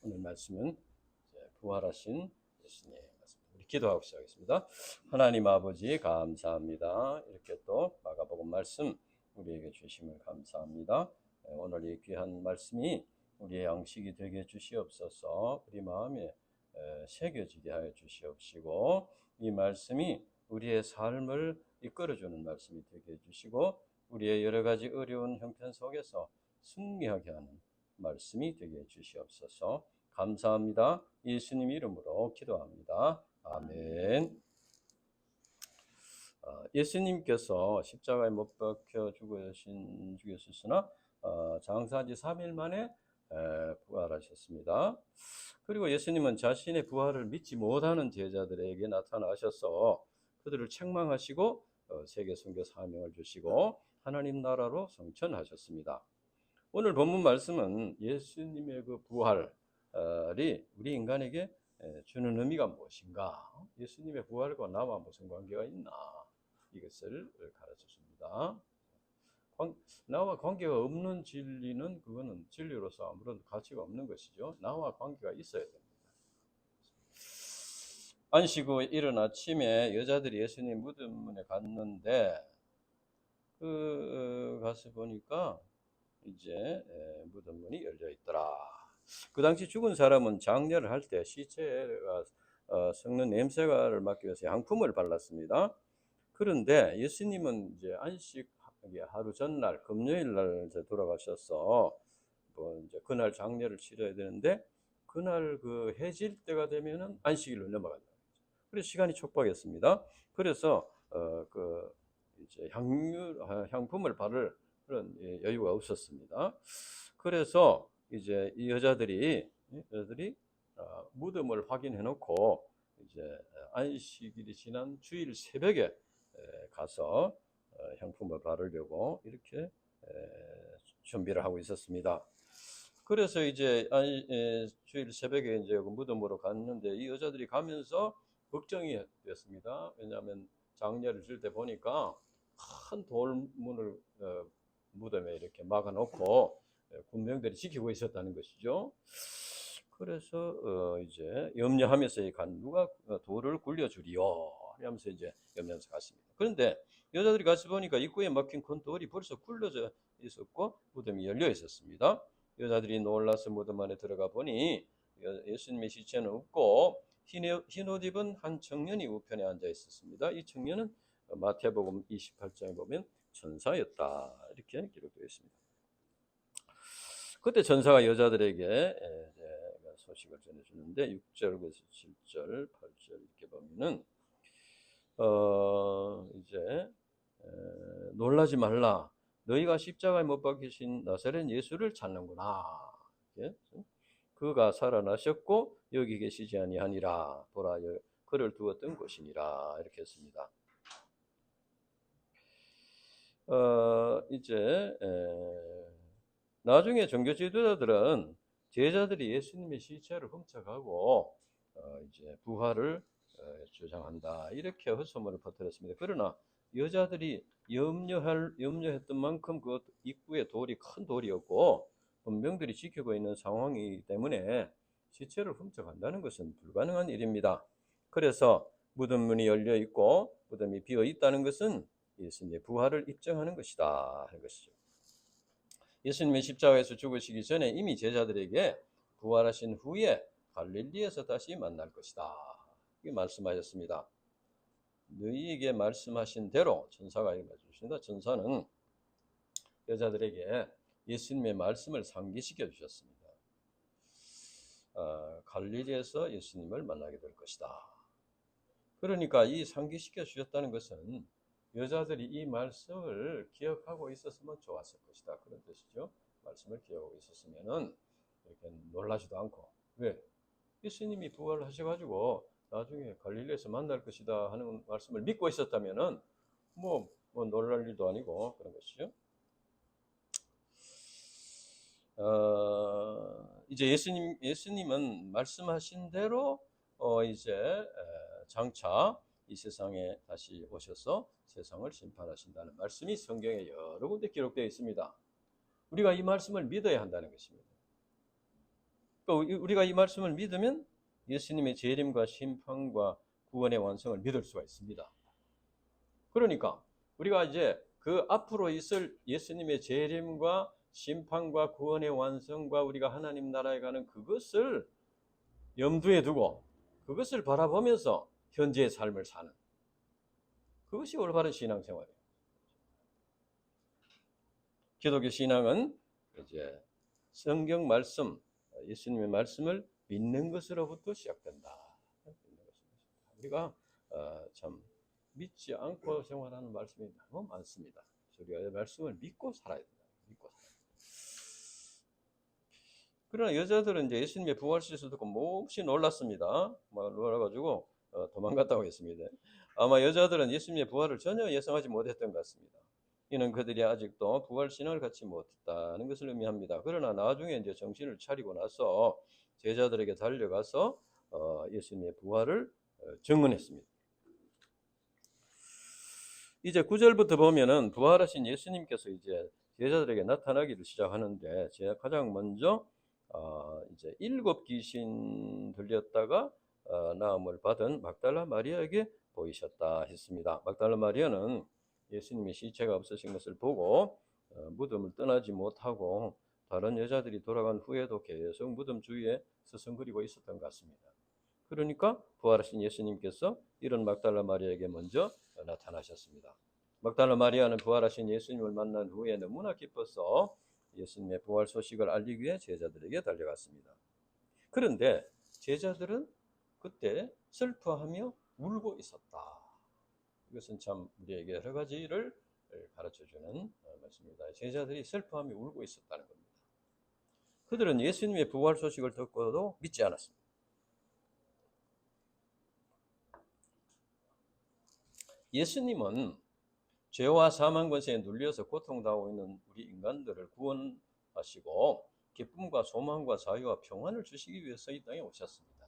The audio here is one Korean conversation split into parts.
오늘 말씀은 부활하신 예수님의 말씀입니다. 우리 기도하고 시작하겠습니다. 하나님 아버지 감사합니다. 이렇게 또 마가복음 말씀 우리에게 주심을 감사합니다. 오늘 이 귀한 말씀이 우리의 양식이 되게 주시옵소서. 우리 마음에 새겨지게 하여 주시옵시고, 이 말씀이 우리의 삶을 이끌어주는 말씀이 되게 해주시고, 우리의 여러 가지 어려운 형편 속에서 승리하게 하는 말씀이 되게 해주시옵소서. 감사합니다. 예수님 이름으로 기도합니다. 아멘. 예수님께서 십자가에 못 박혀 죽으셨으나 장사한 지 3일 만에 부활하셨습니다. 그리고 예수님은 자신의 부활을 믿지 못하는 제자들에게 나타나셔서 그들을 책망하시고 세계 선교 사명을 주시고 하나님 나라로 성천하셨습니다. 오늘 본문 말씀은 예수님의 그 부활이 우리 인간에게 주는 의미가 무엇인가, 예수님의 부활과 나와 무슨 관계가 있나, 이것을 가르쳐줍니다. 나와 관계가 없는 진리는 그거는 진리로서 아무런 가치가 없는 것이죠. 나와 관계가 있어야 됩니다. 안식 후 이른 아침에 여자들이 예수님 무덤에 갔는데 가서 보니까 이제 무덤 문이 열려 있더라. 그 당시 죽은 사람은 장례를 할 때 시체가 썩는 냄새를 막기 위해서 향품을 발랐습니다. 그런데 예수님은 이제 안식 하루 전날 금요일 날 돌아가셔서 이제 그날 장례를 치러야 되는데, 그날 그 해질 때가 되면은 안식일로 넘어간다. 그래서 시간이 촉박했습니다. 그래서 이제 향품을 바를 그런 여유가 없었습니다. 그래서 이제 이 여자들이 무덤을 확인해 놓고 이제 안식일이 지난 주일 새벽에 가서 향품을 바르려고 이렇게 준비를 하고 있었습니다. 그래서 이제 주일 새벽에 이제 무덤으로 갔는데, 이 여자들이 가면서 걱정이 됐습니다. 왜냐하면 장례를 칠 때 보니까 큰 돌문을 무덤에 이렇게 막아놓고 군병들이 지키고 있었다는 것이죠. 그래서 이제 염려하면서 누가 돌을 굴려주리요 하면서 이제 염려하면서 갔습니다. 그런데 여자들이 가서 보니까 입구에 막힌 큰 돌이 벌써 굴려져 있었고 무덤이 열려 있었습니다. 여자들이 놀라서 무덤 안에 들어가 보니 예수님의 시체는 없고 흰 옷 입은 한 청년이 우편에 앉아 있었습니다. 이 청년은 마태복음 28장에 보면 천사였다, 이렇게 기록되어 있습니다. 그때 천사가 여자들에게 소식을 전해주는데 6절에서 7절, 8절 이렇게 보면은 이제 놀라지 말라, 너희가 십자가에 못 박히신 나사렛 예수를 찾는구나. 그가 살아나셨고 여기 계시지 아니하니라, 보라 그를 두었던 곳이니라, 이렇게 했습니다. 이제 나중에 종교 지도자들은 제자들이 예수님의 시체를 훔쳐가고 이제 부활을 주장한다, 이렇게 헛소문을 퍼뜨렸습니다. 그러나 여자들이 염려했던 만큼 그 입구에 큰 돌이었고 군병들이 지키고 있는 상황이기 때문에 시체를 훔쳐간다는 것은 불가능한 일입니다. 그래서 무덤 문이 열려 있고 무덤이 비어 있다는 것은 예수님의 부활을 입증하는 것이다 하는 것이죠. 예수님의 십자가에서 죽으시기 전에 이미 제자들에게 부활하신 후에 갈릴리에서 다시 만날 것이다, 이렇게 말씀하셨습니다. 너희에게 말씀하신 대로 천사가 말씀하십니다. 천사는 여자들에게 예수님의 말씀을 상기시켜 주셨습니다. 갈릴리에서 예수님을 만나게 될 것이다. 그러니까 이 상기시켜 주셨다는 것은 여자들이 이 말씀을 기억하고 있었으면 좋았을 것이다, 그런 뜻이죠. 말씀을 기억하고 있었으면은 이렇게 놀라지도 않고, 왜? 예수님이 부활하셔가지고 나중에 갈릴리에서 만날 것이다 하는 말씀을 믿고 있었다면은 뭐 놀랄 일도 아니고 그런 것이죠. 이제 예수님은 말씀하신 대로 이제 장차 이 세상에 다시 오셔서 세상을 심판하신다는 말씀이 성경에 여러 군데 기록되어 있습니다. 우리가 이 말씀을 믿어야 한다는 것입니다. 또 우리가 이 말씀을 믿으면 예수님의 재림과 심판과 구원의 완성을 믿을 수가 있습니다. 그러니까 우리가 이제 그 앞으로 있을 예수님의 재림과 심판과 구원의 완성과 우리가 하나님 나라에 가는 그것을 염두에 두고 그것을 바라보면서 현재의 삶을 사는 그것이 올바른 신앙생활이에요. 기독교 신앙은 이제 성경 말씀, 예수님의 말씀을 믿는 것으로부터 시작된다. 우리가 참 믿지 않고 생활하는 말씀이 너무 많습니다. 우리가 이 말씀을 믿고 살아야 된다. 믿고 살아야 된다. 그러나 여자들은 이제 예수님의 부활시에서 듣고 몹시 놀랐습니다. 놀라가지고 도망갔다고 했습니다. 아마 여자들은 예수님의 부활을 전혀 예상하지 못했던 것 같습니다. 이는 그들이 아직도 부활신앙을 갖지 못했다는 것을 의미합니다. 그러나 나중에 이제 정신을 차리고 나서 제자들에게 달려가서 예수님의 부활을 증언했습니다. 이제 9절부터 보면은 부활하신 예수님께서 이제 제자들에게 나타나기를 시작하는데 제가 가장 먼저 이제 7 귀신 들렸다가 나음을 받은 막달라 마리아에게 보이셨다 했습니다. 막달라 마리아는 예수님의 시체가 없으신 것을 보고 무덤을 떠나지 못하고 다른 여자들이 돌아간 후에도 계속 무덤 주위에 서성거리고 있었던 것 같습니다. 그러니까 부활하신 예수님께서 이런 막달라 마리아에게 먼저 나타나셨습니다. 막달라 마리아는 부활하신 예수님을 만난 후에 너무나 기뻐서 예수님의 부활 소식을 알리기 위해 제자들에게 달려갔습니다. 그런데 제자들은 그때 슬퍼하며 울고 있었다. 이것은 참 우리에게 여러 가지를 가르쳐주는 말씀입니다. 제자들이 슬퍼하며 울고 있었다는 겁니다. 그들은 예수님의 부활 소식을 듣고도 믿지 않았습니다. 예수님은 죄와 사망 권세에 눌려서 고통당하고 있는 우리 인간들을 구원하시고 기쁨과 소망과 자유와 평안을 주시기 위해서 이 땅에 오셨습니다.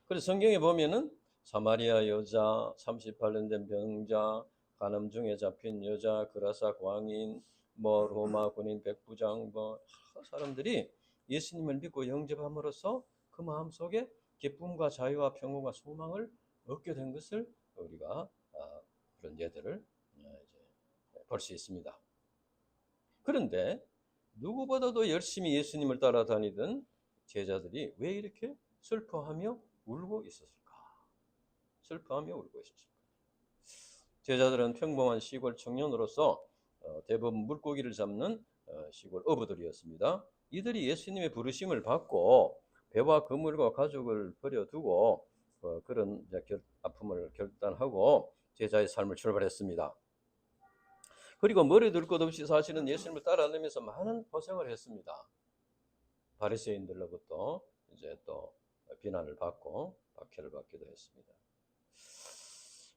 그래서 성경에 보면은 사마리아 여자, 38년 된 병자, 간암 중에 잡힌 여자, 그라사 광인, 로마 군인 백부장, 사람들이 예수님을 믿고 영접함으로써 그 마음속에 기쁨과 자유와 평안과 소망을 얻게 된 것을 우리가 그런 예들을 볼 수 있습니다. 그런데 누구보다도 열심히 예수님을 따라다니던 제자들이 왜 이렇게 슬퍼하며 울고 있었을까? 슬퍼하며 울고 있었을까? 제자들은 평범한 시골 청년으로서 대부분 물고기를 잡는 시골 어부들이었습니다. 이들이 예수님의 부르심을 받고 배와 그물과 가족을 버려두고 그런 아픔을 결단하고 제자의 삶을 출발했습니다. 그리고 머리 둘 것 없이 사실은 예수님을 따라다니면서 많은 고생을 했습니다. 바리새인들로부터 이제 또 비난을 받고 박해를 받기도 했습니다.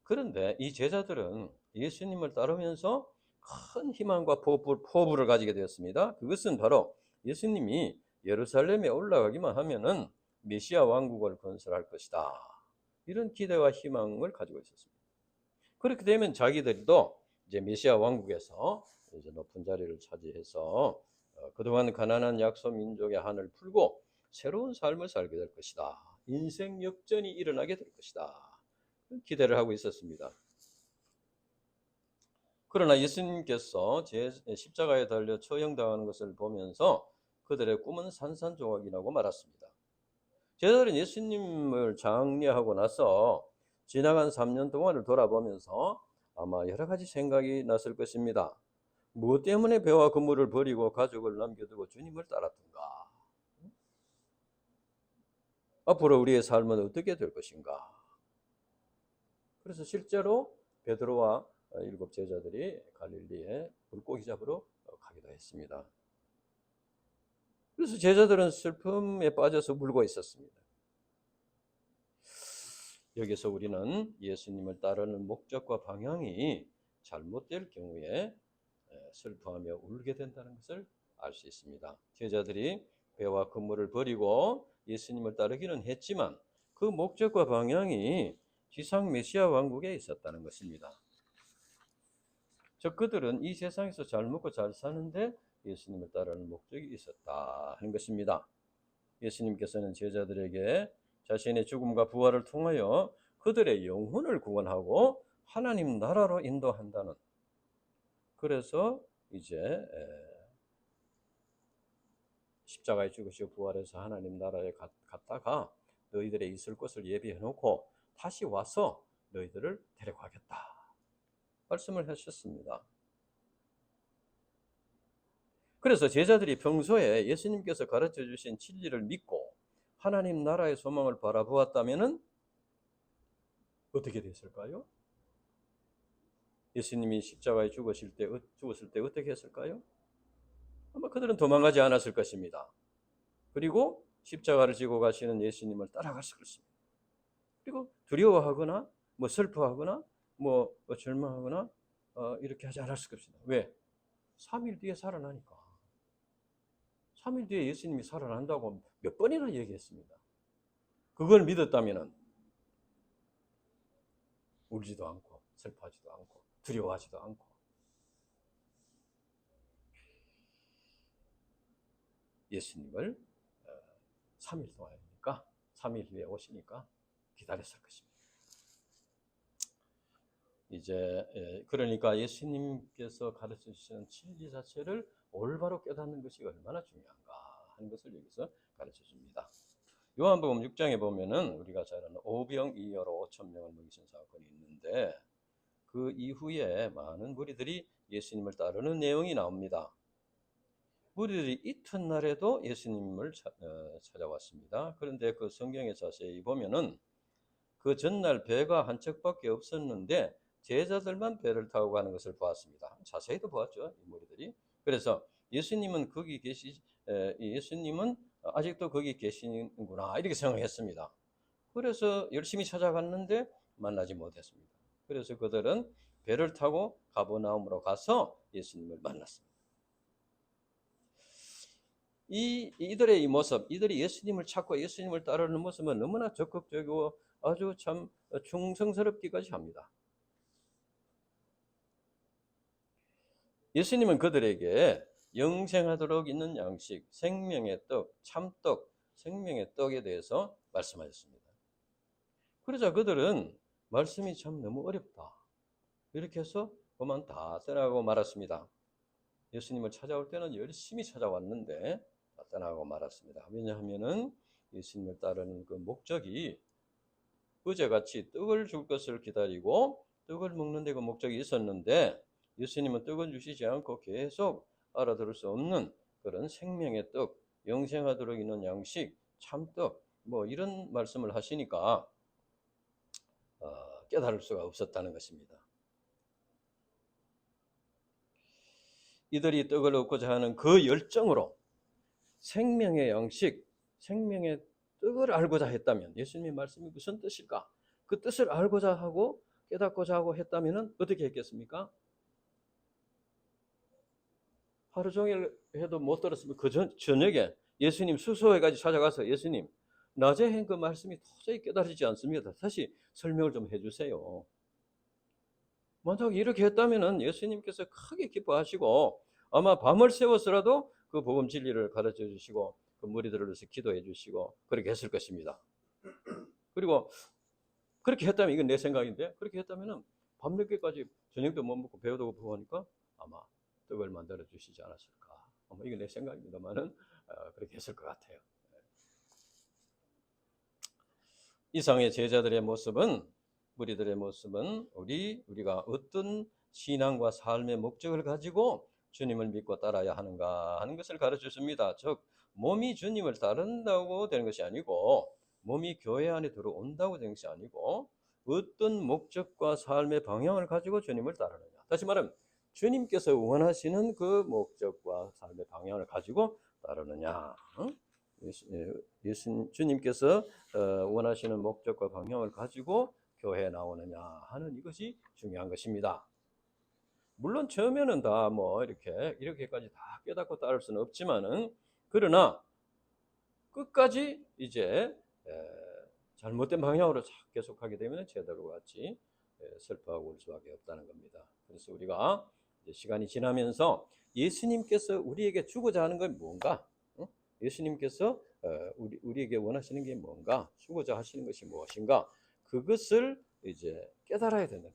그런데 이 제자들은 예수님을 따르면서 큰 희망과 포부를 가지게 되었습니다. 그것은 바로 예수님이 예루살렘에 올라가기만 하면은 메시아 왕국을 건설할 것이다. 이런 기대와 희망을 가지고 있었습니다. 그렇게 되면 자기들도 이제 메시아 왕국에서 이제 높은 자리를 차지해서 그동안 가난한 약소 민족의 한을 풀고 새로운 삶을 살게 될 것이다. 인생 역전이 일어나게 될 것이다. 기대를 하고 있었습니다. 그러나 예수님께서 십자가에 달려 처형당하는 것을 보면서 그들의 꿈은 산산조각이 나고 말았습니다. 제자들은 예수님을 장례하고 나서 지나간 3년 동안을 돌아보면서 아마 여러 가지 생각이 났을 것입니다. 무엇 때문에 배와 그물을 버리고 가족을 남겨두고 주님을 따랐던가? 앞으로 우리의 삶은 어떻게 될 것인가? 그래서 실제로 베드로와 7 제자들이 갈릴리에 물고기 잡으러 가기도 했습니다. 그래서 제자들은 슬픔에 빠져서 울고 있었습니다. 여기서 우리는 예수님을 따르는 목적과 방향이 잘못될 경우에 슬퍼하며 울게 된다는 것을 알 수 있습니다. 제자들이 배와 그물을 버리고 예수님을 따르기는 했지만 그 목적과 방향이 지상 메시아 왕국에 있었다는 것입니다. 즉 그들은 이 세상에서 잘 먹고 잘 사는데 예수님을 따르는 목적이 있었다 하는 것입니다. 예수님께서는 제자들에게 자신의 죽음과 부활을 통하여 그들의 영혼을 구원하고 하나님 나라로 인도한다는, 그래서 이제 십자가에 죽으시고 부활해서 하나님 나라에 갔다가 너희들의 있을 곳을 예비해 놓고 다시 와서 너희들을 데려가겠다 말씀을 하셨습니다. 그래서 제자들이 평소에 예수님께서 가르쳐 주신 진리를 믿고 하나님 나라의 소망을 바라보았다면 어떻게 됐을까요? 예수님이 십자가에 죽었을 때 어떻게 했을까요? 아마 그들은 도망가지 않았을 것입니다. 그리고 십자가를 지고 가시는 예수님을 따라갔을 것입니다. 그리고 두려워하거나 슬퍼하거나 절망하거나 이렇게 하지 않았을 것입니다. 왜? 3일 뒤에 살아나니까. 3일 뒤에 예수님이 살아난다고 몇 번이나 얘기했습니다. 그걸 믿었다면 울지도 않고 슬퍼하지도 않고 두려워하지도 않고, 예수님을 3일 동안이니까 3일 후에 오시니까 기다렸을 것입니다. 이제 그러니까 예수님께서 가르쳐 주시는 진리 자체를 올바로 깨닫는 것이 얼마나 중요한가 하는 것을 여기서 가르쳐 줍니다. 요한복음 6장에 보면은 우리가 잘 아는 오병이어로 5,000명을 먹이신 사건이 있는데, 그 이후에 많은 무리들이 예수님을 따르는 내용이 나옵니다. 무리들이 이튿날에도 예수님을 찾아왔습니다. 그런데 그 성경에 자세히 보면은 그 전날 배가 한 척밖에 없었는데 제자들만 배를 타고 가는 것을 보았습니다. 자세히도 보았죠, 이 무리들이. 그래서 예수님은 아직도 거기 계시는구나 이렇게 생각했습니다. 그래서 열심히 찾아갔는데 만나지 못했습니다. 그래서 그들은 배를 타고 가버나움으로 가서 예수님을 만났습니다. 이들의 이 모습, 이들이 예수님을 찾고 예수님을 따르는 모습은 너무나 적극적이고 아주 참 충성스럽기까지 합니다. 예수님은 그들에게 영생하도록 있는 양식, 생명의 떡, 참떡, 생명의 떡에 대해서 말씀하셨습니다. 그러자 그들은 말씀이 참 너무 어렵다 이렇게 해서 그만 다 떠나고 말았습니다. 예수님을 찾아올 때는 열심히 찾아왔는데 다 떠나고 말았습니다. 왜냐하면은 예수님을 따르는 그 목적이 어제같이 떡을 줄 것을 기다리고 떡을 먹는 데 그 목적이 있었는데, 예수님은 떡을 주시지 않고 계속 알아들을 수 없는 그런 생명의 떡, 영생하도록 있는 양식, 참떡 이런 말씀을 하시니까 깨달을 수가 없었다는 것입니다. 이들이 떡을 얻고자 하는 그 열정으로 생명의 양식, 생명의 떡을 알고자 했다면, 예수님의 말씀이 무슨 뜻일까? 그 뜻을 알고자 하고 깨닫고자 하고 했다면 어떻게 했겠습니까? 하루 종일 해도 못 들었으면 그 저녁에 예수님 수소회까지 찾아가서 예수님, 낮에 한 그 말씀이 도저히 깨달아지지 않습니다. 다시 설명을 좀 해주세요. 만약 이렇게 했다면 예수님께서 크게 기뻐하시고 아마 밤을 새워서라도 그 복음 진리를 가르쳐 주시고 그 무리들을 위해서 기도해 주시고 그렇게 했을 것입니다. 그리고 그렇게 했다면, 이건 내 생각인데, 그렇게 했다면 밤늦게까지 저녁도 못 먹고 배도 고프고 하니까 아마 떡을 만들어 주시지 않았을까. 이건 내 생각입니다만은 그렇게 했을 것 같아요. 이상의 제자들의 모습은, 무리들의 모습은 우리가 어떤 신앙과 삶의 목적을 가지고 주님을 믿고 따라야 하는가 하는 것을 가르쳐 줍니다. 즉 몸이 주님을 따른다고 되는 것이 아니고, 몸이 교회 안에 들어온다고 되는 것이 아니고, 어떤 목적과 삶의 방향을 가지고 주님을 따르느냐. 다시 말하면 주님께서 원하시는 그 목적과 삶의 방향을 가지고 따르느냐. 주님께서 원하시는 목적과 방향을 가지고 교회에 나오느냐 하는 이것이 중요한 것입니다. 물론 처음에는 다 이렇게까지 다 깨닫고 따를 수는 없지만은, 그러나 끝까지 이제 잘못된 방향으로 계속하게 되면 제대로 같이 슬퍼하고 울 수밖에 없다는 겁니다. 그래서 우리가 시간이 지나면서 예수님께서 우리에게 주고자 하는 건 뭔가, 예수님께서 우리에게 원하시는 게 뭔가, 주고자 하시는 것이 무엇인가, 그것을 이제 깨달아야 되는.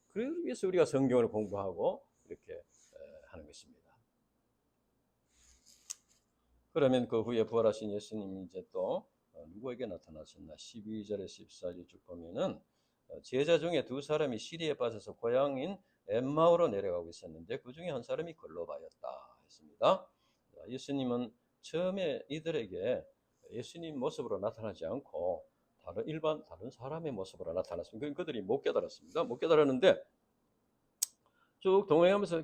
그러기 위해서 우리가 성경을 공부하고 이렇게 하는 것입니다. 그러면 그 후에 부활하신 예수님이 이제 또 누구에게 나타나셨나? 12절에 14절 쭉 보면은 제자 중에 두 사람이 시리에 빠져서 고향인 엠마오로 내려가고 있었는데 그 중에 한 사람이 걸러바였다 했습니다. 예수님은 처음에 이들에게 예수님 모습으로 나타나지 않고 다른 사람의 모습으로 나타났습니다. 그들이 못 깨달았습니다. 못 깨달았는데 쭉 동행하면서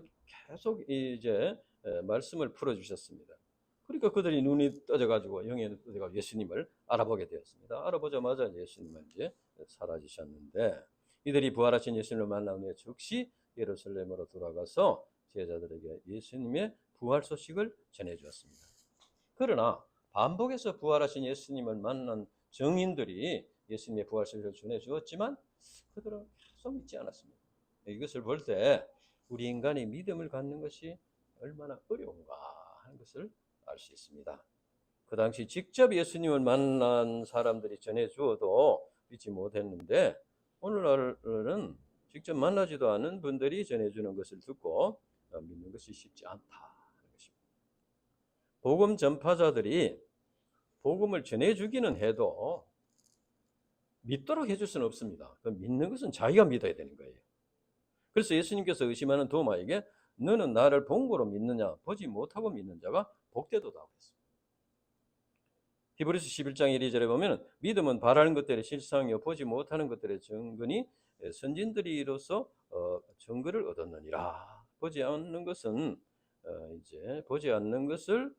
계속 이제 말씀을 풀어주셨습니다. 그러니까 그들이 눈이 떠져가지고 영에 떠져가지고 예수님을 알아보게 되었습니다. 알아보자마자 예수님은 이제 사라지셨는데 이들이 부활하신 예수님을 만난 후에 즉시 예루살렘으로 돌아가서 제자들에게 예수님의 부활 소식을 전해 주었습니다. 그러나 반복해서 부활하신 예수님을 만난 증인들이 예수님의 부활 소식을 전해 주었지만 그들은 계속 믿지 않았습니다. 이것을 볼 때 우리 인간이 믿음을 갖는 것이 얼마나 어려운가 하는 것을 알 수 있습니다. 그 당시 직접 예수님을 만난 사람들이 전해주어도 믿지 못했는데 오늘날은 직접 만나지도 않은 분들이 전해주는 것을 듣고 믿는 것이 쉽지 않다는 것입니다. 복음 전파자들이 복음을 전해주기는 해도 믿도록 해줄 수는 없습니다. 믿는 것은 자기가 믿어야 되는 거예요. 그래서 예수님께서 의심하는 도마에게 너는 나를 본 거로 믿느냐 보지 못하고 믿는 자가 복되도다 했습니다. 히브리서 11장 1절에 보면 믿음은 바라는 것들의 실상이요 보지 못하는 것들의 증거니 선진들이 이로써 증거를 얻었느니라. 보지 않는 것은 이제 보지 않는 것을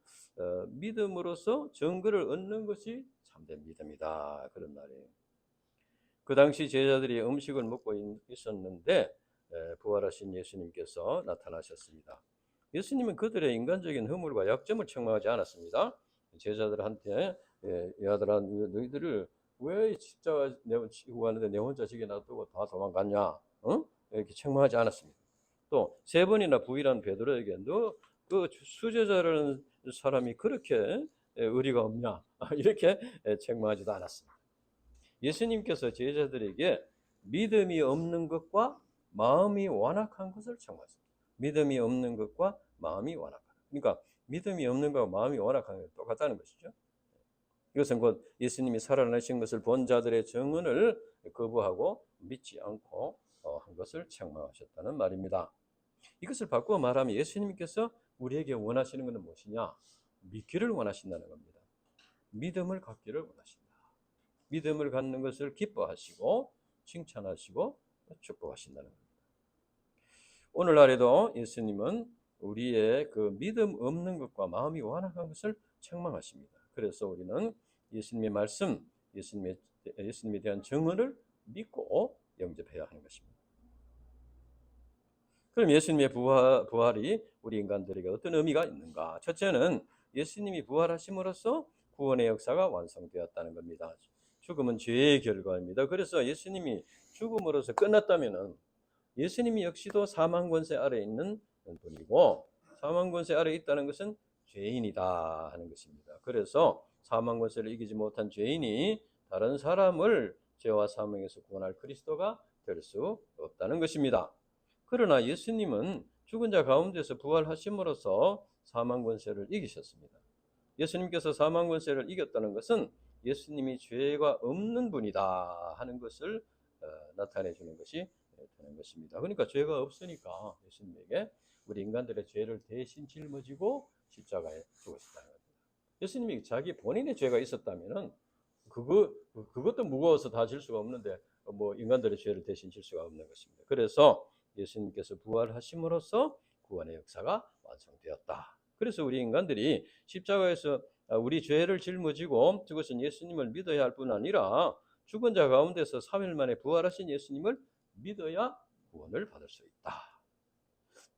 믿음으로써 증거를 얻는 것이 참된 믿음이다. 그런 말이에요. 그 당시 제자들이 음식을 먹고 있었는데 부활하신 예수님께서 나타나셨습니다. 예수님은 그들의 인간적인 허물과 약점을 책망하지 않았습니다. 제자들한테 얘들아 너희들을 왜 십자가 지고 가는데 내 혼자 지게 놔두고 다 도망갔냐? 이렇게 책망하지 않았습니다. 또 세 번이나 부인한 베드로에게 너 그 수제자라는 사람이 그렇게 의리가 없냐? 이렇게 책망하지도 않았습니다. 예수님께서 제자들에게 믿음이 없는 것과 마음이 완악한 것을 책망했습니다. 믿음이 없는 것과 마음이 완악한 것. 그러니까 믿음이 없는 것과 마음이 완악한 것 똑같다는 것이죠. 이것은 곧 예수님이 살아나신 것을 본 자들의 증언을 거부하고 믿지 않고 한 것을 책망하셨다는 말입니다. 이것을 바꾸어 말하면 예수님께서 우리에게 원하시는 것은 무엇이냐? 믿기를 원하신다는 겁니다. 믿음을 갖기를 원하신다. 믿음을 갖는 것을 기뻐하시고 칭찬하시고 축복하신다는 겁니다. 오늘날에도 예수님은 우리의 그 믿음 없는 것과 마음이 완악한 것을 책망하십니다. 그래서 우리는 예수님의 말씀, 예수님에 대한 증언을 믿고 영접해야 하는 것입니다. 그럼 예수님의 부활이 우리 인간들에게 어떤 의미가 있는가? 첫째는 예수님이 부활하심으로써 구원의 역사가 완성되었다는 겁니다. 죽음은 죄의 결과입니다. 그래서 예수님이 죽음으로써 끝났다면은 예수님이 역시도 사망 권세 아래 있는 분이고 사망 권세 아래 있다는 것은 죄인이다 하는 것입니다. 그래서 사망 권세를 이기지 못한 죄인이 다른 사람을 죄와 사망에서 구원할 그리스도가 될 수 없다는 것입니다. 그러나 예수님은 죽은 자 가운데서 부활하심으로써 사망 권세를 이기셨습니다. 예수님께서 사망 권세를 이겼다는 것은 예수님이 죄가 없는 분이다 하는 것을 나타내 주는 것이 되는 것입니다. 그러니까 죄가 없으니까 예수님에게 우리 인간들의 죄를 대신 짊어지고 십자가에 죽으셨다는 겁니다. 예수님이 자기 본인의 죄가 있었다면은 그것도 무거워서 다 질 수가 없는데 뭐 인간들의 죄를 대신 질 수가 없는 것입니다. 그래서 예수님께서 부활하심으로써 구원의 역사가 완성되었다. 그래서 우리 인간들이 십자가에서 우리 죄를 짊어지고 그것은 예수님을 믿어야 할 뿐 아니라 죽은 자 가운데서 3일 만에 부활하신 예수님을 믿어야 구원을 받을 수 있다.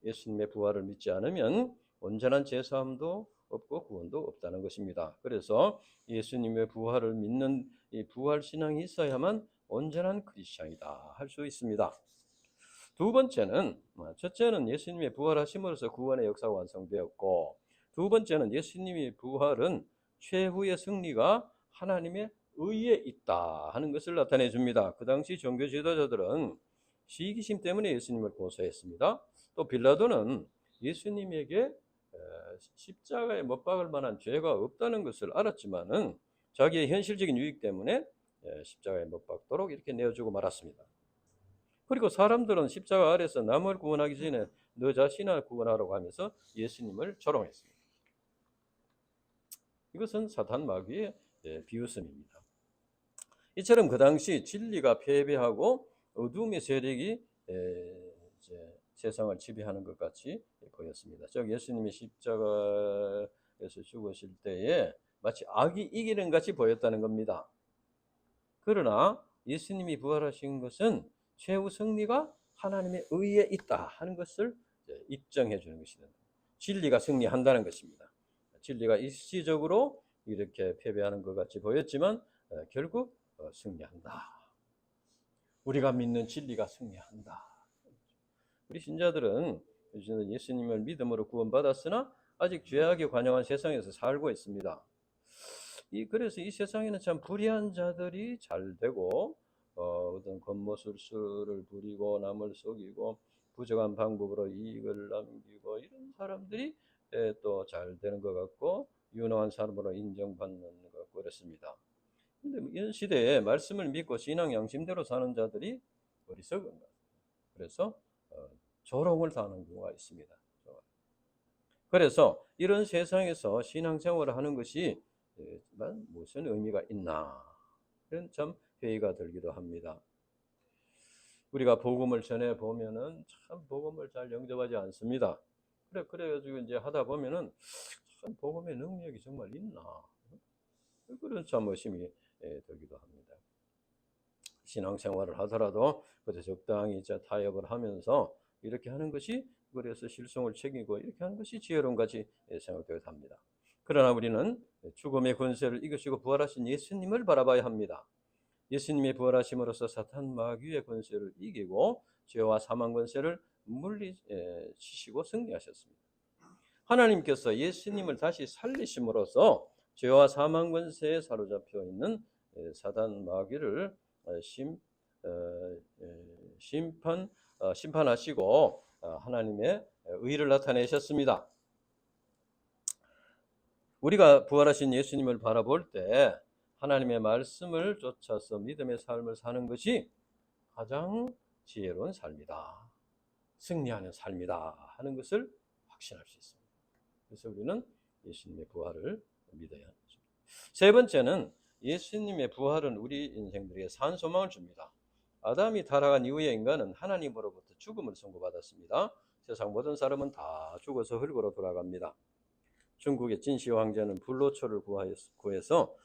예수님의 부활을 믿지 않으면 온전한 죄사함도 없고 구원도 없다는 것입니다. 그래서 예수님의 부활을 믿는 이 부활 신앙이 있어야만 온전한 크리스찬이다 할 수 있습니다. 두 번째는, 첫째는 예수님의 부활하심으로써 구원의 역사가 완성되었고, 두 번째는 예수님의 부활은 최후의 승리가 하나님의 의에 있다 하는 것을 나타내 줍니다. 그 당시 종교 지도자들은 시기심 때문에 예수님을 고소했습니다. 또 빌라도는 예수님에게 십자가에 못 박을 만한 죄가 없다는 것을 알았지만은 자기의 현실적인 유익 때문에 십자가에 못 박도록 이렇게 내어주고 말았습니다. 그리고 사람들은 십자가 아래서 남을 구원하기 전에 너 자신을 구원하라고 하면서 예수님을 조롱했습니다. 이것은 사탄 마귀의 비웃음입니다. 이처럼 그 당시 진리가 패배하고 어둠의 세력이 이제 세상을 지배하는 것 같이 보였습니다. 즉 예수님이 십자가에서 죽으실 때에 마치 악이 이기는 같이 보였다는 겁니다. 그러나 예수님이 부활하신 것은 최후 승리가 하나님의 의에 있다 하는 것을 입증해 주는 것이다. 진리가 승리한다는 것입니다. 진리가 일시적으로 이렇게 패배하는 것 같이 보였지만 결국 승리한다. 우리가 믿는 진리가 승리한다. 우리 신자들은 예수님을 믿음으로 구원받았으나 아직 죄악에 관영한 세상에서 살고 있습니다. 그래서 이 세상에는 참 불의한 자들이 잘 되고 어떤 겉모술수를 부리고 남을 속이고 부정한 방법으로 이익을 남기고 이런 사람들이 또 잘 되는 것 같고 유능한 사람으로 인정받는 것 같고 그렇습니다. 그런데 이런 시대에 말씀을 믿고 신앙 양심대로 사는 자들이 어리석은 것. 그래서 조롱을 당하는 경우가 있습니다. 그래서 이런 세상에서 신앙생활을 하는 것이 무슨 의미가 있나 이런 참 회의가 들기도 합니다. 우리가 복음을 전해 보면은 참 복음을 잘 영접하지 않습니다. 그래가지고 이제 하다 보면은 참 복음의 능력이 정말 있나 그런 참 의심이 들기도 합니다. 신앙생활을 하더라도 그저 적당히 이제 타협을 하면서 이렇게 하는 것이 그래서 실성을 챙기고 이렇게 하는 것이 지혜로운 같이 생각되기도 합니다. 그러나 우리는 죽음의 권세를 이기시고 부활하신 예수님을 바라봐야 합니다. 예수님의 부활하심으로써 사탄 마귀의 권세를 이기고 죄와 사망 권세를 물리치시고 승리하셨습니다. 하나님께서 예수님을 다시 살리심으로써 죄와 사망 권세에 사로잡혀 있는 사단 마귀를 심판하시고 하나님의 의를 나타내셨습니다. 우리가 부활하신 예수님을 바라볼 때 하나님의 말씀을 쫓아서 믿음의 삶을 사는 것이 가장 지혜로운 삶이다. 승리하는 삶이다 하는 것을 확신할 수 있습니다. 그래서 우리는 예수님의 부활을 믿어야 합니다. 세 번째는 예수님의 부활은 우리 인생들에게 산 소망을 줍니다. 아담이 타락한 이후에 인간은 하나님으로부터 죽음을 선고받았습니다. 세상 모든 사람은 다 죽어서 흙으로 돌아갑니다. 중국의 진시 황제는 불로초를 구해서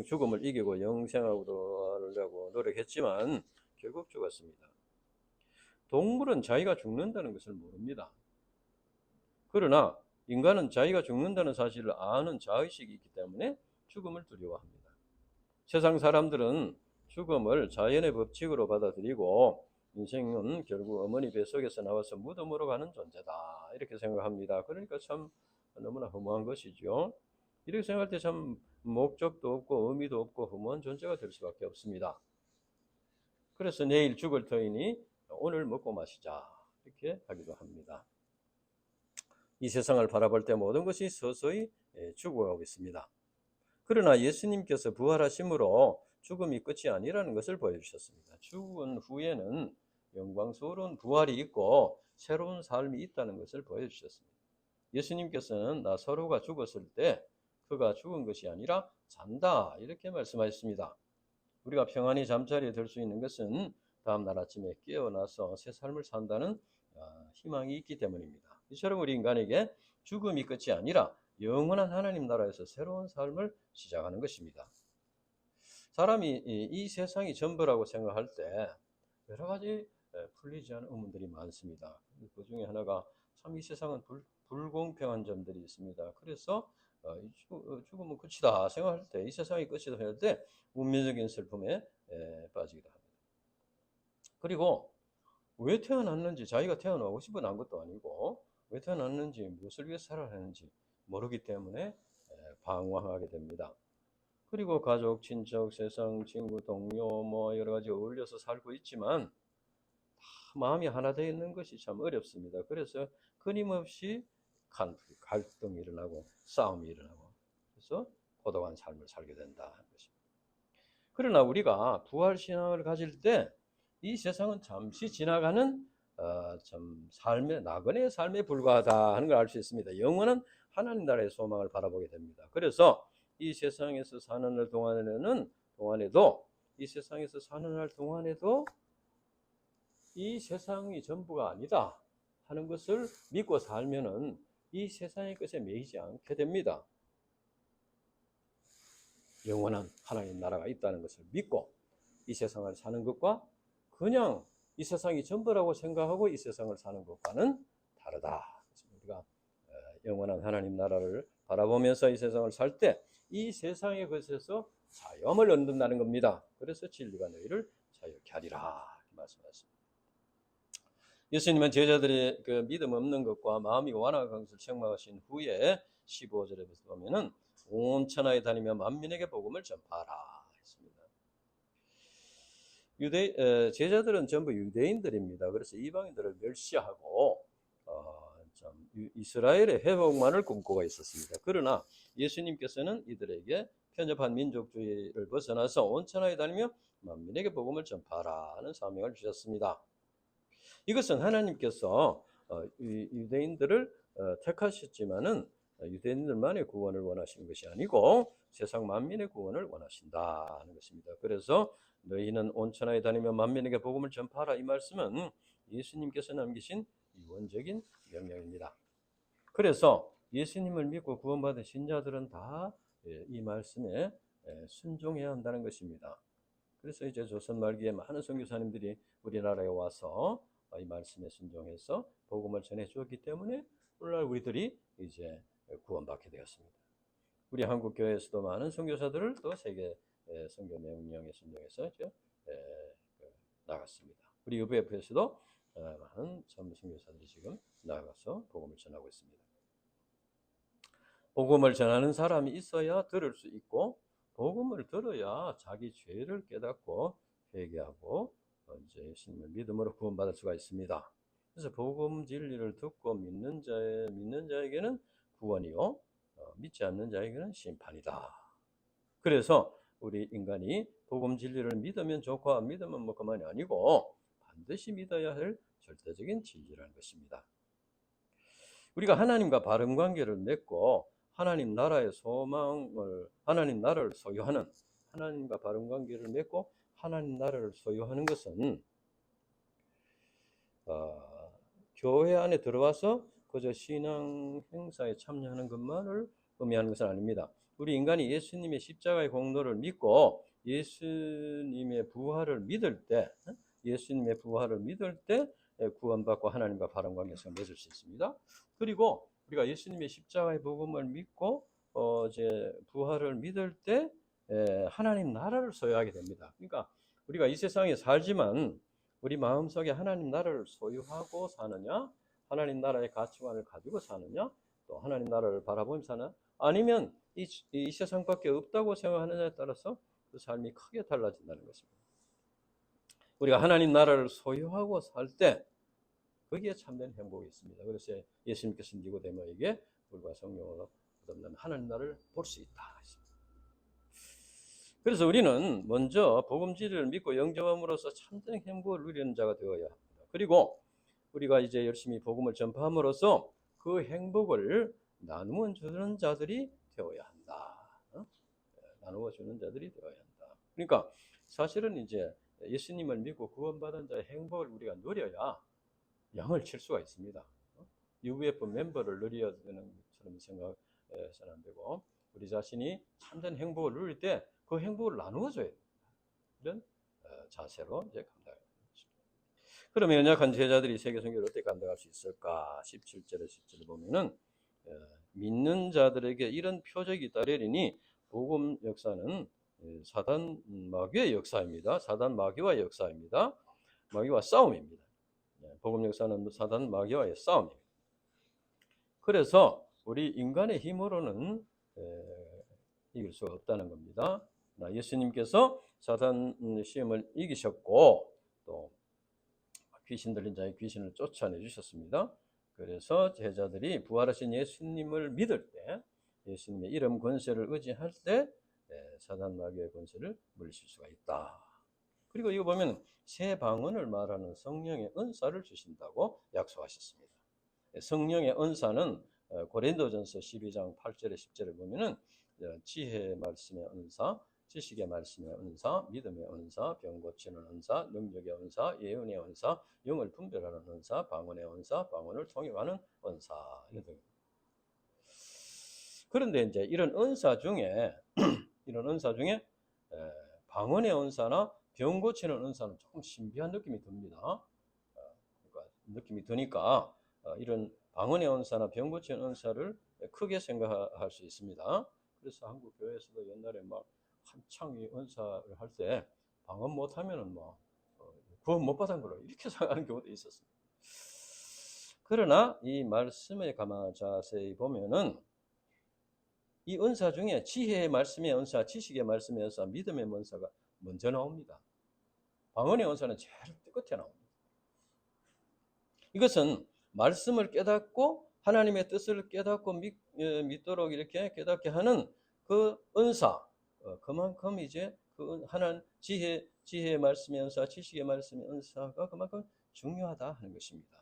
죽음을 이기고 영생하고 돌아가려고 노력했지만 결국 죽었습니다. 동물은 자기가 죽는다는 것을 모릅니다. 그러나 인간은 자기가 죽는다는 사실을 아는 자의식이 있기 때문에 죽음을 두려워합니다. 세상 사람들은 죽음을 자연의 법칙으로 받아들이고 인생은 결국 어머니 뱃속에서 나와서 무덤으로 가는 존재다 이렇게 생각합니다. 그러니까 참 너무나 허무한 것이죠. 이렇게 생각할 때 참 목적도 없고 의미도 없고 허무한 존재가 될 수밖에 없습니다. 그래서 내일 죽을 터이니 오늘 먹고 마시자 이렇게 하기도 합니다. 이 세상을 바라볼 때 모든 것이 서서히 죽어가고 있습니다. 그러나 예수님께서 부활하심으로 죽음이 끝이 아니라는 것을 보여주셨습니다. 죽은 후에는 영광스러운 부활이 있고 새로운 삶이 있다는 것을 보여주셨습니다. 예수님께서는 나사로가 죽었을 때 그가 죽은 것이 아니라 잔다 이렇게 말씀하셨습니다. 우리가 평안히 잠자리에 들 수 있는 것은 다음 날 아침에 깨어나서 새 삶을 산다는 희망이 있기 때문입니다. 이처럼 우리 인간에게 죽음이 끝이 아니라 영원한 하나님 나라에서 새로운 삶을 시작하는 것입니다. 사람이 이 세상이 전부라고 생각할 때 여러 가지 풀리지 않은 의문들이 많습니다. 그 중에 하나가 참 이 세상은 불공평한 점들이 있습니다. 그래서 죽음은 끝이다 생각할 때, 이 세상이 끝이다 할 때 운명적인 슬픔에 빠지기도 합니다. 그리고 왜 태어났는지 자기가 태어나고 싶어 난 것도 아니고 왜 태어났는지 무엇을 위해서 살아야 하는지 모르기 때문에 방황하게 됩니다. 그리고 가족, 친척, 세상, 친구, 동료 뭐 여러 가지 어울려서 살고 있지만 마음이 하나 되어 있는 것이 참 어렵습니다. 그래서 끊임없이 갈등이 일어나고 싸움이 일어나고 그래서 고독한 삶을 살게 된다는 것입니다. 그러나 우리가 부활신앙을 가질 때 이 세상은 잠시 지나가는 참 삶의 나그네의 삶에 불과하다 하는 걸 알 수 있습니다. 영원한 하나님 나라의 소망을 바라보게 됩니다. 그래서 이 세상에서 사는 동안에도 이 세상에서 사는 날 동안에도 이 세상이 전부가 아니다 하는 것을 믿고 살면은 이 세상의 것에 매이지 않게 됩니다. 영원한 하나님 나라가 있다는 것을 믿고 이 세상을 사는 것과 그냥 이 세상이 전부라고 생각하고 이 세상을 사는 것과는 다르다. 우리가 영원한 하나님 나라를 바라보면서 이 세상을 살 때 이 세상의 것에서 자유함을 얻는다는 겁니다. 그래서 진리가 너희를 자유케 하리라 말씀하셨습니다. 예수님은 제자들의 그 믿음 없는 것과 마음이 완악한 것을 책망하신 후에 15절에 보면은 온 천하에 다니며 만민에게 복음을 전파하라 했습니다. 제자들은 전부 유대인들입니다. 그래서 이방인들을 멸시하고 이스라엘의 회복만을 꿈꾸고 있었습니다. 그러나 예수님께서는 이들에게 편협한 민족주의를 벗어나서 온 천하에 다니며 만민에게 복음을 전파하라 하는 사명을 주셨습니다. 이것은 하나님께서 유대인들을 택하셨지만은 유대인들만의 구원을 원하시는 것이 아니고 세상 만민의 구원을 원하신다는 것입니다. 그래서 너희는 온 천하에 다니며 만민에게 복음을 전파하라 이 말씀은 예수님께서 남기신 유언적인 명령입니다. 그래서 예수님을 믿고 구원받은 신자들은 다 이 말씀에 순종해야 한다는 것입니다. 그래서 이제 조선 말기에 많은 선교사님들이 우리나라에 와서 이 말씀에 순종해서 복음을 전해 주었기 때문에 오늘날 우리들이 이제 구원받게 되었습니다. 우리 한국 교회에서도 많은 선교사들을 또 세계 선교 명령에 순종해서 이제 나갔습니다. 우리 UBF에서도 많은 선교사들이 지금 나가서 복음을 전하고 있습니다. 복음을 전하는 사람이 있어야 들을 수 있고 복음을 들어야 자기 죄를 깨닫고 회개하고 이제 예수님을 믿음으로 구원받을 수가 있습니다. 그래서 복음 진리를 듣고 믿는 자에게는 구원이요 믿지 않는 자에게는 심판이다. 그래서 우리 인간이 복음 진리를 믿으면 좋고 안 믿으면 뭐 그만이 아니고 반드시 믿어야 할 절대적인 진리라는 것입니다. 우리가 하나님과 바른 관계를 맺고 하나님 나라의 소망을 하나님 나라를 소유하는 하나님과 바른 관계를 맺고 하나님 나라를 소유하는 것은 교회 안에 들어와서 그저 신앙 행사에 참여하는 것만을 의미하는 것은 아닙니다. 우리 인간이 예수님의 십자가의 공로를 믿고 예수님의 부활을 믿을 때 구원받고 하나님과 바른 관계성을 맺을 수 있습니다. 그리고 우리가 예수님의 십자가의 복음을 믿고 이제 부활을 믿을 때 하나님 나라를 소유하게 됩니다. 그러니까 우리가 이 세상에 살지만 우리 마음속에 하나님 나라를 소유하고 사느냐, 하나님 나라의 가치관을 가지고 사느냐, 또 하나님 나라를 바라보며 사느냐, 아니면 이 세상밖에 없다고 생각하느냐에 따라서 그 삶이 크게 달라진다는 것입니다. 우리가 하나님 나라를 소유하고 살 때 거기에 참된 행복이 있습니다. 그래서 예수님께서 니고데모에게 물과 성령으로 거듭난 하나님 나라를 볼 수 있다. 그래서 우리는 먼저 복음 진리를 믿고 영접함으로써 참된 행복을 누리는 자가 되어야 합니다. 그리고 우리가 이제 열심히 복음을 전파함으로써 그 행복을 나누어 주는 자들이 되어야 한다. 나누어 주는 자들이 되어야 한다. 그러니까 사실은 이제 예수님을 믿고 구원받은 자의 행복을 우리가 누려야 양을 칠 수가 있습니다. UBF 멤버를 누려야 되는 것처럼 생각해서는 안 되고 우리 자신이 참된 행복을 누릴 때 그 행복을 나누어줘야 됩니다. 이런 자세로 이제 감당해야 됩니다. 그러면 연약한 제자들이 세계 선교를 어떻게 감당할 수 있을까? 17절에 10절을 보면은 믿는 자들에게 이런 표적이 잇따르리니 복음 역사는 사단 마귀의 역사입니다. 사단 마귀와의 역사입니다. 마귀와 싸움입니다. 복음 역사는 사단 마귀와의 싸움입니다. 그래서 우리 인간의 힘으로는 이길 수가 없다는 겁니다. 예수님께서 사단 시험을 이기셨고 또 귀신 들린 자의 귀신을 쫓아내 주셨습니다. 그래서 제자들이 부활하신 예수님을 믿을 때, 예수님의 이름 권세를 의지할 때 사단 마귀의 권세를 물리칠 수가 있다. 그리고 이거 보면 새 방언을 말하는 성령의 은사를 주신다고 약속하셨습니다. 성령의 은사는 고린도전서 12장 8절에 10절에 보면은 지혜의 말씀의 은사, 지식의 말씀의 은사, 믿음의 은사, 병 고치는 은사, 능력의 은사, 예언의 은사, 영을 분별하는 은사, 방언의 은사, 방언을 통역하는 은사. 그런데 이제 이런 은사 중에 방언의 은사나 병 고치는 은사는 조금 신비한 느낌이 듭니다. 그러니까 느낌이 드니까 이런 방언의 은사나 병 고치는 은사를 크게 생각할 수 있습니다. 그래서 한국 교회에서도 옛날에 막 한창 이 은사를 할 때 방언 못하면은 구원 못 받은 거로 이렇게 생각하는 경우도 있었습니다. 그러나 이 말씀에 가만 자세히 보면은 이 은사 중에 지혜의 말씀의 은사, 지식의 말씀의 은사, 믿음의 은사가 먼저 나옵니다. 방언의 은사는 제일 끝에 나옵니다. 이것은 말씀을 깨닫고 하나님의 뜻을 깨닫고 믿도록 이렇게 깨닫게 하는 그 은사, 그만큼 이제 그 하나님 지혜의 말씀의 은사, 지식의 말씀의 은사가 그만큼 중요하다 하는 것입니다.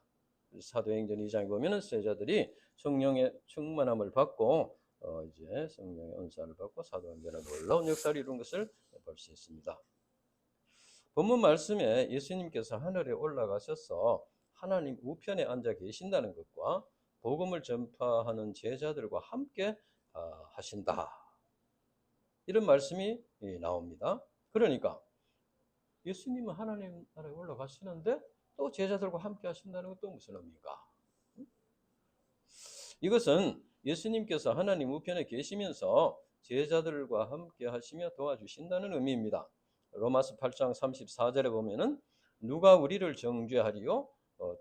사도행전 2장에 보면은 제자들이 성령의 충만함을 받고 이제 성령의 은사를 받고 사도행전에 놀라운 역사를 이룬 것을 볼 수 있습니다. 본문 말씀에 예수님께서 하늘에 올라가셔서 하나님 우편에 앉아 계신다는 것과 복음을 전파하는 제자들과 함께 하신다. 이런 말씀이 나옵니다. 그러니까 예수님은 하나님 나라에 올라가시는데 또 제자들과 함께 하신다는 것도 무슨 의미인가? 이것은 예수님께서 하나님 우편에 계시면서 제자들과 함께 하시며 도와주신다는 의미입니다. 로마서 8장 34절에 보면은 누가 우리를 정죄하리요?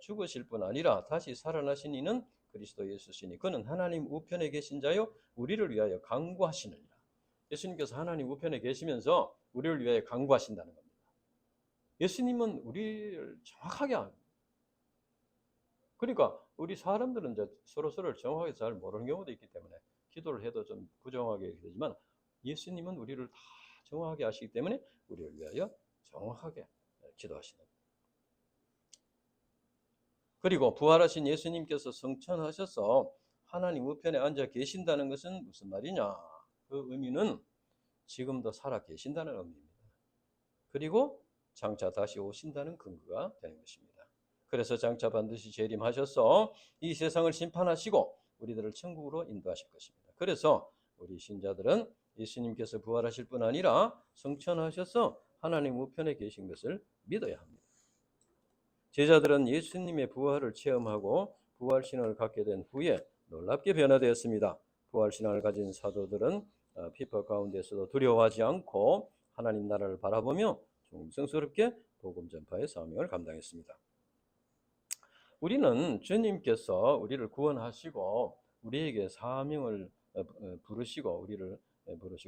죽으실 뿐 아니라 다시 살아나신 이는 그리스도 예수시니 그는 하나님 우편에 계신 자요 우리를 위하여 간구하시느니라. 예수님께서 하나님 우편에 계시면서 우리를 위하여 간구하신다는 겁니다. 예수님은 우리를 정확하게 압니다. 그러니까 우리 사람들은 이제 서로를 정확하게 잘 모르는 경우도 있기 때문에 기도를 해도 좀 부정하게 되지만 예수님은 우리를 다 정확하게 아시기 때문에 우리를 위하여 정확하게 기도하시는 겁니다. 그리고 부활하신 예수님께서 성천하셔서 하나님 우편에 앉아 계신다는 것은 무슨 말이냐? 그 의미는 지금도 살아 계신다는 의미입니다. 그리고 장차 다시 오신다는 근거가 되는 것입니다. 그래서 장차 반드시 재림하셔서 이 세상을 심판하시고 우리들을 천국으로 인도하실 것입니다. 그래서 우리 신자들은 예수님께서 부활하실 뿐 아니라 성천하셔서 하나님 우편에 계신 것을 믿어야 합니다. 제자들은 예수님의 부활을 체험하고 부활신앙을 갖게 된 후에 놀랍게 변화되었습니다. 부활신앙을 가진 사도들은 비파 가운데서도 두려워하지 않고 하나님 나라를 바라보며 충성스럽게 복음 전파의 사명을 감당했습니다. 우리는 주님께서 우리를 구원하시고 우리에게 사명을 부르시고 우리를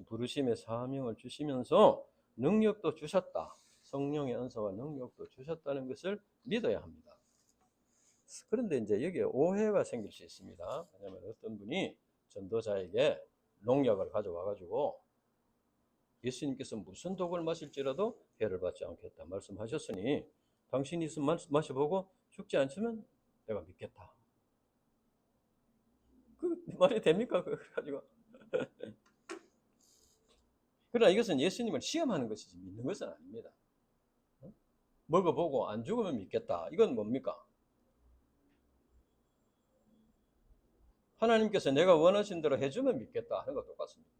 부르심의 사명을 주시면서 능력도 주셨다. 성령의 은사와 능력도 주셨다는 것을 믿어야 합니다. 그런데 이제 여기에 오해가 생길 수 있습니다. 왜냐하면 어떤 분이 전도자에게 농약을 가져와 가지고 예수님께서 무슨 독을 마실지라도 해를 받지 않겠다 말씀하셨으니 당신이 있으면 마셔보고 죽지 않으면 내가 믿겠다. 그 말이 됩니까? 그래가지고 그러나 이것은 예수님을 시험하는 것이지 믿는 것은 아닙니다. 먹어보고 안 죽으면 믿겠다. 이건 뭡니까? 하나님께서 내가 원하신 대로 해주면 믿겠다 하는 것 똑같습니다.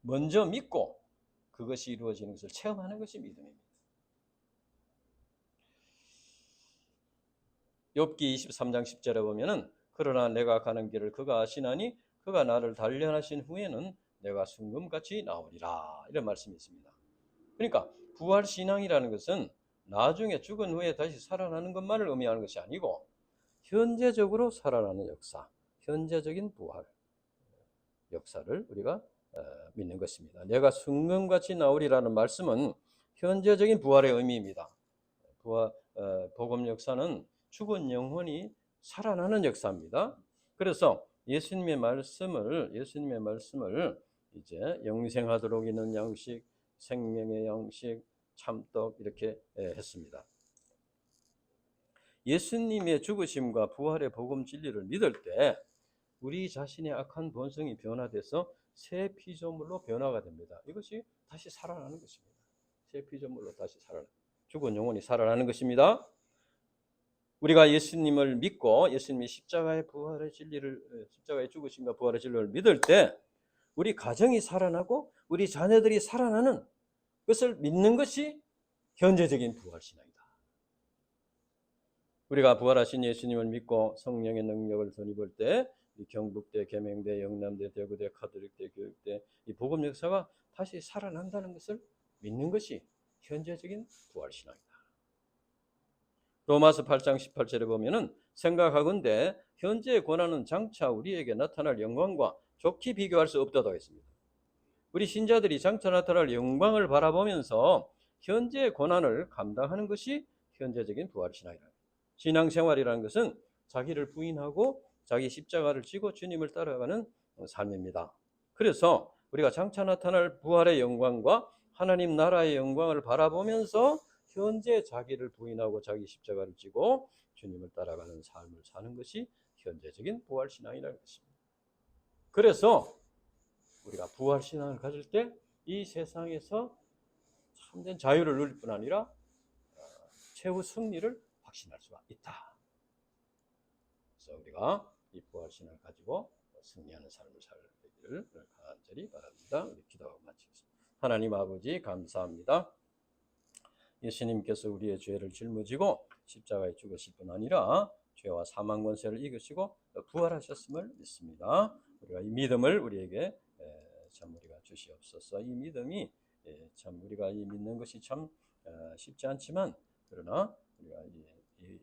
먼저 믿고 그것이 이루어지는 것을 체험하는 것이 믿음입니다. 욥기 23장 10절에 보면은 그러나 내가 가는 길을 그가 아시나니 그가 나를 단련하신 후에는 내가 순금같이 나오리라 이런 말씀이 있습니다. 그러니까 부활신앙이라는 것은 나중에 죽은 후에 다시 살아나는 것만을 의미하는 것이 아니고 현재적으로 살아나는 역사, 현재적인 부활. 역사를 우리가 믿는 것입니다. 내가 순금같이 나오리라는 말씀은 현재적인 부활의 의미입니다. 복음 역사는 죽은 영혼이 살아나는 역사입니다. 그래서 예수님의 말씀을 이제 영생하도록 있는 양식, 생명의 양식, 참떡 이렇게 했습니다. 예수님의 죽으심과 부활의 복음 진리를 믿을 때 우리 자신의 악한 본성이 변화돼서 새 피조물로 변화가 됩니다. 이것이 다시 살아나는 것입니다. 새 피조물로 다시 죽은 영혼이 살아나는 것입니다. 우리가 예수님을 믿고 예수님이 십자가의 죽으심과 부활의 진리를 믿을 때 우리 가정이 살아나고 우리 자녀들이 살아나는 것을 믿는 것이 현재적인 부활신앙이다. 우리가 부활하신 예수님을 믿고 성령의 능력을 덧입을 때 이 경북대, 계명대, 영남대, 대구대, 가톨릭대, 교육대 이 복음 역사가 다시 살아난다는 것을 믿는 것이 현재적인 부활신앙이다. 로마서 8장 18절에 보면은 생각하건대 현재의 고난은 장차 우리에게 나타날 영광과 좋게 비교할 수 없다고 했습니다. 우리 신자들이 장차 나타날 영광을 바라보면서 현재의 고난을 감당하는 것이 현재적인 부활신앙이다. 신앙생활이라는 것은 자기를 부인하고 자기 십자가를 지고 주님을 따라가는 삶입니다. 그래서 우리가 장차 나타날 부활의 영광과 하나님 나라의 영광을 바라보면서 현재 자기를 부인하고 자기 십자가를 지고 주님을 따라가는 삶을 사는 것이 현재적인 부활신앙이라는 것입니다. 그래서 우리가 부활신앙을 가질 때 이 세상에서 참된 자유를 누릴 뿐 아니라 최후 승리를 확신할 수가 있다. 그래서 우리가 이 부활신앙을 가지고 승리하는 삶을 살기를 간절히 바랍니다. 우리 기도하고 마치겠습니다. 하나님 아버지 감사합니다. 예수님께서 우리의 죄를 짊어지고 십자가에 죽으실 뿐 아니라 죄와 사망 권세를 이기시고 부활하셨음을 믿습니다. 우리가 이 믿음을 우리에게 참 우리가 주시옵소서. 이 믿음이 참 우리가 이 믿는 것이 참 쉽지 않지만 그러나 우리가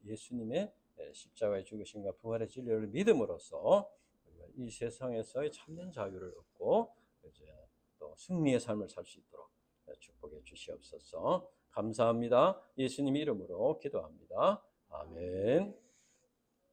예수님의 십자가의 죽으심과 부활의 진리를 믿음으로써 우리가 이 세상에서의 참된 자유를 얻고 이제 또 승리의 삶을 살 수 있도록 축복해 주시옵소서. 감사합니다. 예수님 이름으로 기도합니다. 아멘.